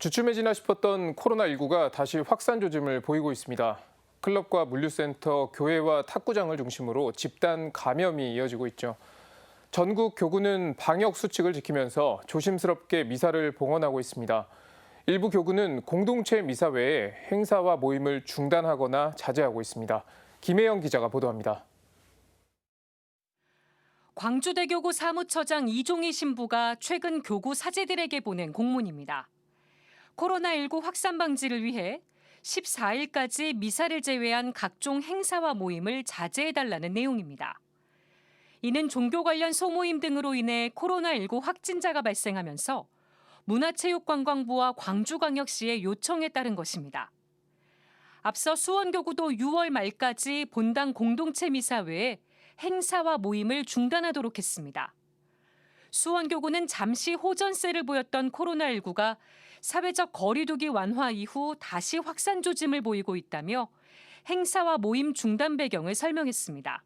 주춤해지나 싶었던 코로나19가 다시 확산 조짐을 보이고 있습니다. 클럽과 물류센터, 교회와 탁구장을 중심으로 집단 감염이 이어지고 있죠. 전국 교구는 방역 수칙을 지키면서 조심스럽게 미사를 봉헌하고 있습니다. 일부 교구는 공동체 미사 외에 행사와 모임을 중단하거나 자제하고 있습니다. 김혜영 기자가 보도합니다. 광주대교구 사무처장 이종희 신부가 최근 교구 사제들에게 보낸 공문입니다. 코로나19 확산 방지를 위해 14일까지 미사를 제외한 각종 행사와 모임을 자제해달라는 내용입니다. 이는 종교 관련 소모임 등으로 인해 코로나19 확진자가 발생하면서 문화체육관광부와 광주광역시의 요청에 따른 것입니다. 앞서 수원교구도 6월 말까지 본당 공동체 미사 외에 행사와 모임을 중단하도록 했습니다. 수원교구는 잠시 호전세를 보였던 코로나19가 사회적 거리두기 완화 이후 다시 확산 조짐을 보이고 있다며 행사와 모임 중단 배경을 설명했습니다.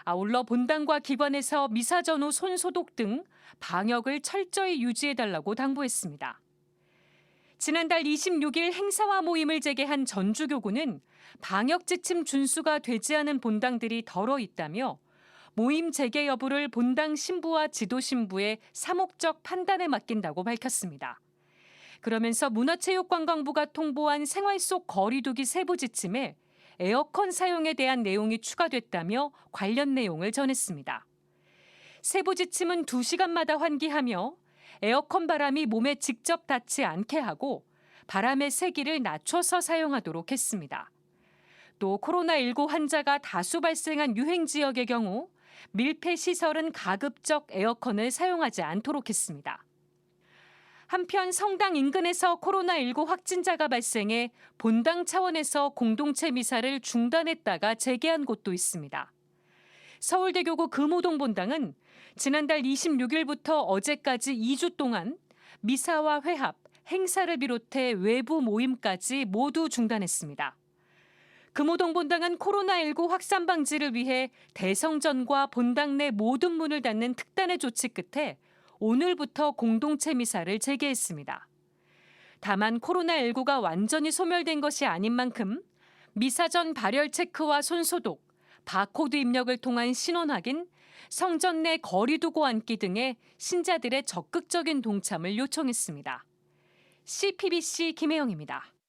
아울러 본당과 기관에서 미사 전후 손소독 등 방역을 철저히 유지해달라고 당부했습니다. 지난달 26일 행사와 모임을 재개한 전주교구는 방역 지침 준수가 되지 않은 본당들이 덜어 있다며 모임 재개 여부를 본당 신부와 지도 신부의 사목적 판단에 맡긴다고 밝혔습니다. 그러면서 문화체육관광부가 통보한 생활 속 거리두기 세부 지침에 에어컨 사용에 대한 내용이 추가됐다며 관련 내용을 전했습니다. 세부 지침은 2시간마다 환기하며 에어컨 바람이 몸에 직접 닿지 않게 하고 바람의 세기를 낮춰서 사용하도록 했습니다. 또 코로나19 환자가 다수 발생한 유행 지역의 경우 밀폐 시설은 가급적 에어컨을 사용하지 않도록 했습니다. 한편 성당 인근에서 코로나19 확진자가 발생해 본당 차원에서 공동체 미사를 중단했다가 재개한 곳도 있습니다. 서울대교구 금호동 본당은 지난달 26일부터 어제까지 2주 동안 미사와 회합, 행사를 비롯해 외부 모임까지 모두 중단했습니다. 금호동 본당은 코로나19 확산 방지를 위해 대성전과 본당 내 모든 문을 닫는 특단의 조치 끝에 오늘부터 공동체 미사를 재개했습니다. 다만 코로나19가 완전히 소멸된 것이 아닌 만큼 미사 전 발열 체크와 손소독, 바코드 입력을 통한 신원 확인, 성전 내 거리 두고 앉기 등의 신자들의 적극적인 동참을 요청했습니다. CPBC 김혜영입니다.